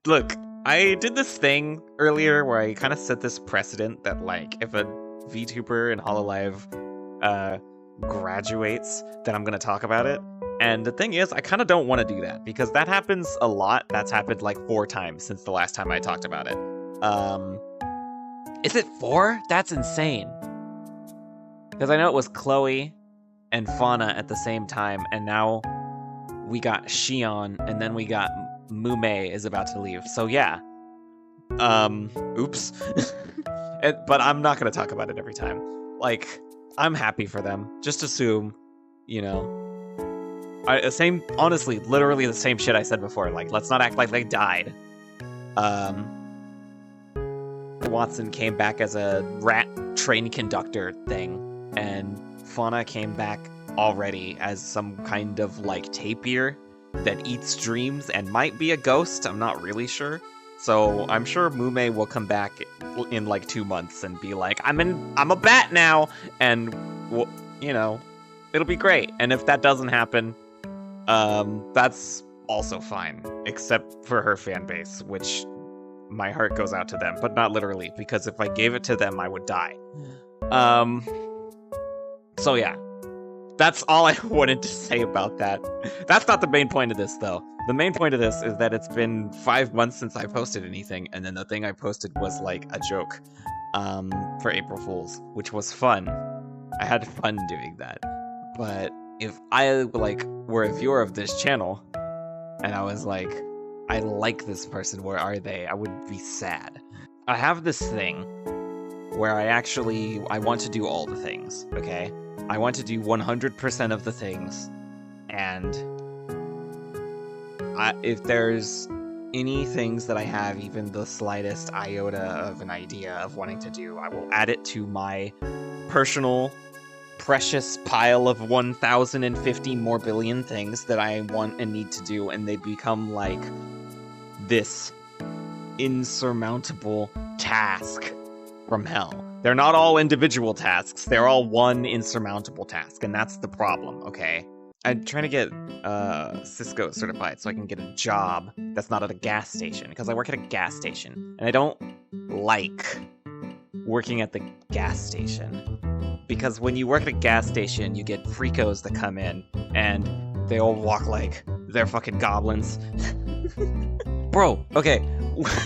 Look, I did this thing earlier where I kind of set this precedent that, like, if a VTuber in Hololive graduates, then I'm going to talk about it. And the thing is, I kind of don't want to do that, because that happens a lot. That's happened like 4 times since the last time I talked about it. Is it 4? That's insane. Because I know it was Chloe and Fauna at the same time, and now we got Shion, and then we got Mume is about to leave. So yeah. Oops. But I'm not going to talk about it every time. Like, I'm happy for them. Just assume, you know. Honestly, literally the same shit I said before. Like, let's not act like they died. Watson came back as a rat train conductor thing, and Fauna came back already as some kind of, like, tapir that eats dreams and might be a ghost. I'm not really sure. So I'm sure Mume will come back in like 2 months and be like, I'm a bat now, and you know, it'll be great. And if that doesn't happen, that's also fine, except for her fan base, which my heart goes out to them, but not literally, because if I gave it to them, I would die. So yeah. That's all I wanted to say about that. That's not the main point of this, though. The main point of this is that it's been 5 months since I posted anything, and then the thing I posted was, like, a joke for April Fools, which was fun. I had fun doing that. But if I, like, were a viewer of this channel, and I was like, I like this person, where are they? I would be sad. I have this thing where I want to do all the things, okay? I want to do 100% of the things, and if there's any things that I have even the slightest iota of an idea of wanting to do, I will add it to my personal, precious pile of 1,050 more billion things that I want and need to do, and they become like this insurmountable task from hell. They're not all individual tasks, they're all one insurmountable task, and that's the problem, okay? I'm trying to get Cisco certified so I can get a job that's not at a gas station, because I work at a gas station, and I don't like working at the gas station. Because when you work at a gas station, you get freakos that come in, and they all walk like they're fucking goblins. Bro, okay,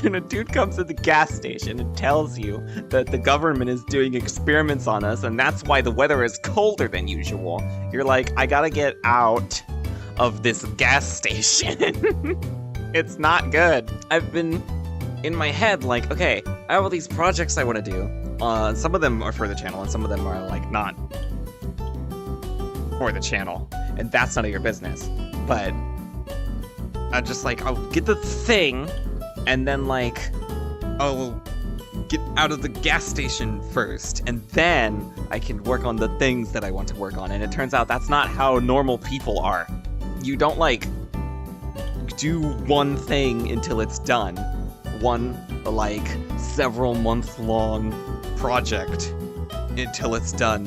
when a dude comes to the gas station and tells you that the government is doing experiments on us and that's why the weather is colder than usual, you're like, I gotta get out of this gas station. It's not good. I've been in my head like, okay, I have all these projects I want to do. Some of them are for the channel and some of them are like not for the channel, and that's none of your business. But I'm just like, I'll get the thing, and then, like, I'll get out of the gas station first, and then I can work on the things that I want to work on. And it turns out that's not how normal people are. You don't, like, do one thing until it's done. One, like, several month-long project until it's done.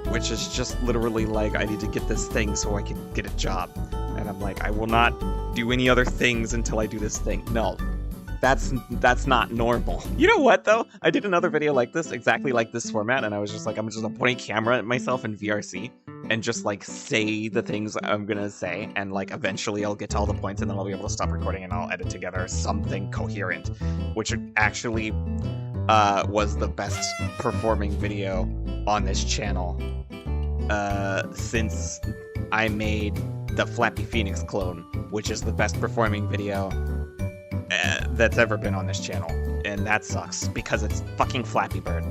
Which is just literally like, I need to get this thing so I can get a job. And I'm like, I will not do any other things until I do this thing. No, that's not normal. You know what, though? I did another video like this, exactly like this format, and I was just like, I'm just gonna point a camera at myself in VRC and just, like, say the things I'm gonna say, and, like, eventually I'll get to all the points, and then I'll be able to stop recording and I'll edit together something coherent, which actually was the best performing video on this channel since I made the Flappy Phoenix clone, which is the best performing video that's ever been on this channel, and that sucks because it's fucking Flappy Bird.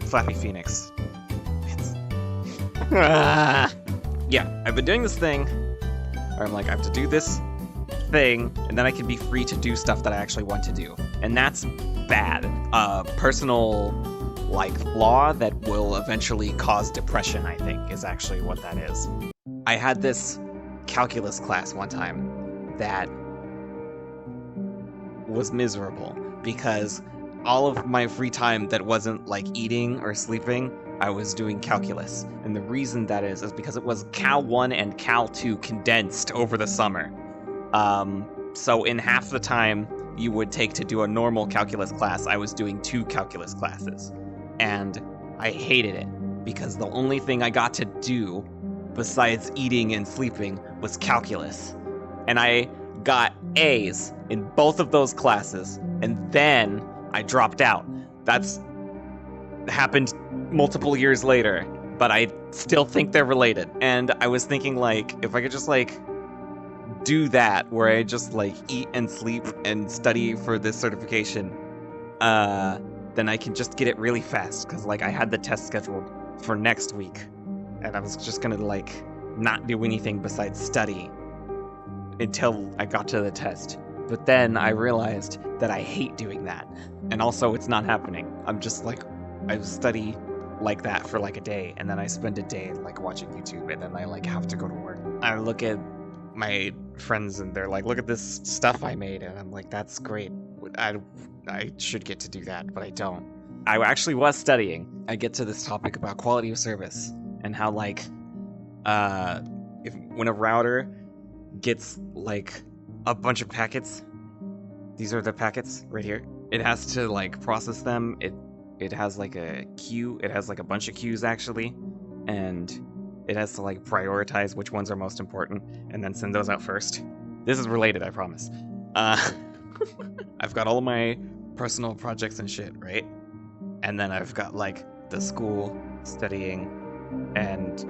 Flappy Phoenix. Yeah, I've been doing this thing where I'm like, I have to do this thing, and then I can be free to do stuff that I actually want to do, and that's bad. Personal, like, flaw that will eventually cause depression, I think, is actually what that is. I had this calculus class one time that was miserable because all of my free time that wasn't, like, eating or sleeping, I was doing calculus. And the reason that is because it was Cal 1 and Cal 2 condensed over the summer. So in half the time you would take to do a normal calculus class, I was doing 2 calculus classes. And I hated it because the only thing I got to do besides eating and sleeping was calculus. And I got A's in both of those classes, and then I dropped out. That's happened multiple years later, but I still think they're related. And I was thinking, like, if I could just, like, do that, where I just, like, eat and sleep and study for this certification, then I can just get it really fast, because, like, I had the test scheduled for next week, and I was just gonna, like, not do anything besides study until I got to the test. But then I realized that I hate doing that, and also it's not happening. I'm just, like, I study like that for, like, a day, and then I spend a day, like, watching YouTube, and then I, like, have to go to work. I look at my friends, and they're like, look at this stuff I made, and I'm like, that's great. I should get to do that, but I don't. I actually was studying. I get to this topic about quality of service, and how, like, when a router gets, like, a bunch of packets, these are the packets right here, it has to, like, process them. It has, like, a queue. It has, like, a bunch of queues, actually, and it has to, like, prioritize which ones are most important and then send those out first. This is related, I promise. I've got all of my personal projects and shit, right? And then I've got, like, the school, studying, and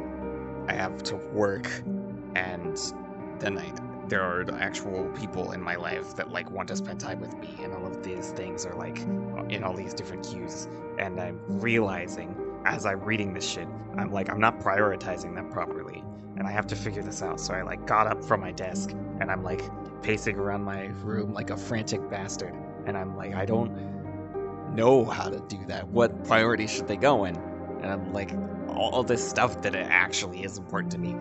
I have to work, and then there are actual people in my life that, like, want to spend time with me, and all of these things are, like, in all these different queues, and I'm realizing as I'm reading this shit, I'm like, I'm not prioritizing them properly, and I have to figure this out. So I, like, got up from my desk, and I'm, like, pacing around my room like a frantic bastard, and I'm like, I don't know how to do that. What priority should they go in? And I'm like, all this stuff that it actually is important to me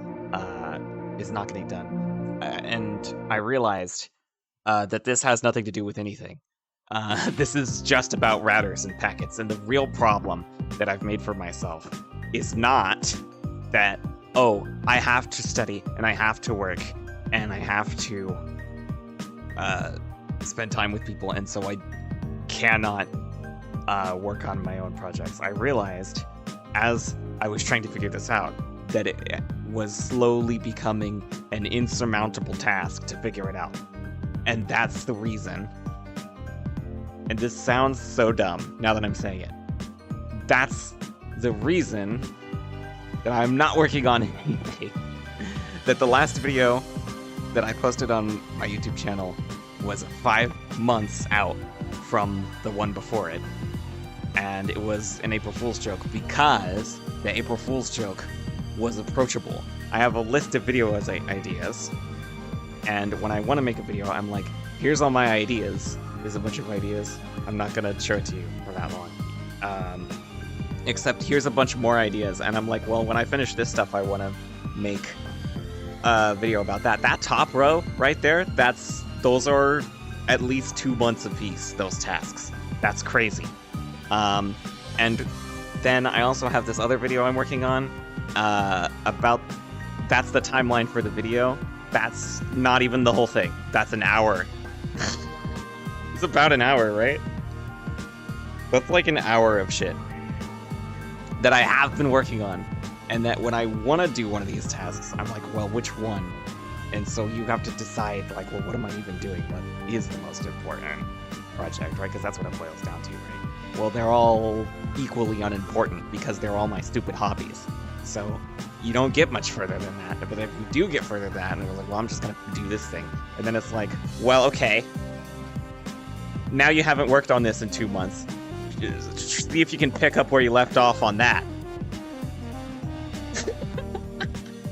is not getting done. And I realized that this has nothing to do with anything. This is just about routers and packets, and the real problem that I've made for myself is not that, oh, I have to study, and I have to work, and I have to spend time with people, and so I cannot work on my own projects. I realized, as I was trying to figure this out, that it was slowly becoming an insurmountable task to figure it out. And that's the reason. And this sounds so dumb now that I'm saying it. That's the reason that I'm not working on anything. That the last video that I posted on my YouTube channel was 5 months out from the one before it. And it was an April Fool's joke because the April Fool's joke was approachable. I have a list of video ideas, and when I want to make a video, I'm like, here's all my ideas. There's a bunch of ideas. I'm not gonna show it to you for that long. Except here's a bunch more ideas, and I'm like, well, when I finish this stuff, I want to make a video about that. That top row right there, those are at least 2 months apiece, those tasks. That's crazy. And then I also have this other video I'm working on about, that's the timeline for the video. That's not even the whole thing. That's an hour. It's about an hour, right? That's like an hour of shit that I have been working on. And that when I want to do one of these tasks, I'm like, well, which one? And so you have to decide, like, well, what am I even doing? What is the most important project, right? Because that's what it boils down to, right? Well, they're all equally unimportant because they're all my stupid hobbies. So you don't get much further than that. But if you do get further than that, and you're like, well, I'm just going to do this thing. And then it's like, well, okay. Now you haven't worked on this in 2 months. See if you can pick up where you left off on that.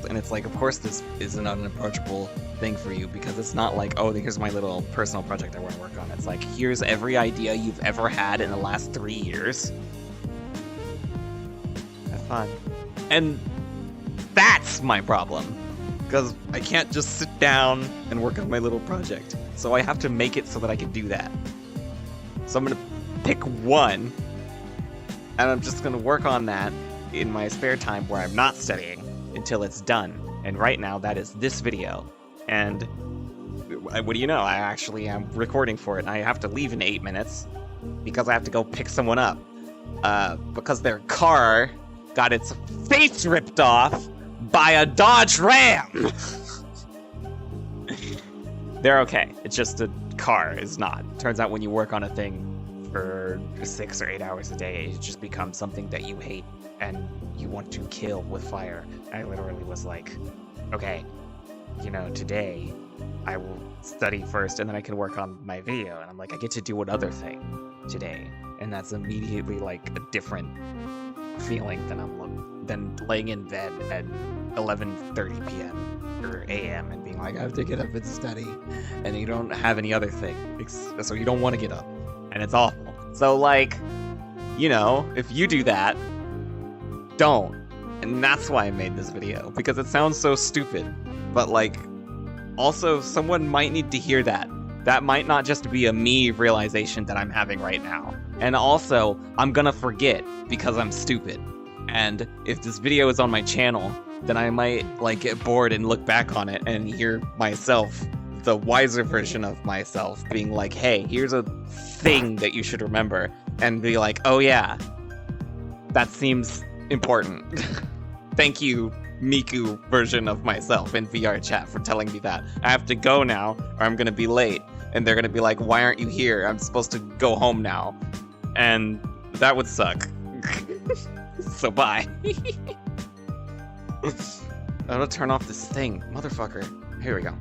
And it's like, of course this is an unapproachable thing for you, because it's not like, oh, here's my little personal project I want to work on. It's like, here's every idea you've ever had in the last 3 years. Have fun. And that's my problem, because I can't just sit down and work on my little project. So I have to make it so that I can do that. So I'm going to pick one, and I'm just going to work on that in my spare time where I'm not studying until it's done. And right now that is this video. And what do you know? I actually am recording for it, and I have to leave in 8 minutes because I have to go pick someone up. Because their car got its face ripped off by a Dodge Ram! They're okay. It's just a car is not. Turns out when you work on a thing for 6 or 8 hours a day, it just becomes something that you hate and you want to kill with fire. I literally was like, okay, you know, today I will study first and then I can work on my video. And I'm like, I get to do another thing today. And that's immediately like a different feeling than laying in bed at 11:30 p.m. or a.m. and being like, I have to get up and study. And you don't have any other thing. So you don't want to get up. And it's awful. So like, you know, if you do that, don't. And that's why I made this video. Because it sounds so stupid. But like, also someone might need to hear that. That might not just be a me realization that I'm having right now. And also, I'm gonna forget because I'm stupid. And if this video is on my channel, then I might like get bored and look back on it and hear myself, the wiser version of myself, being like, hey, here's a thing that you should remember. And be like, oh yeah, that seems important. Thank you, Miku version of myself in VR chat for telling me that. I have to go now or I'm gonna be late. And they're gonna be like, why aren't you here? I'm supposed to go home now. And that would suck. So bye. I'm gonna turn off this thing. Motherfucker. Here we go.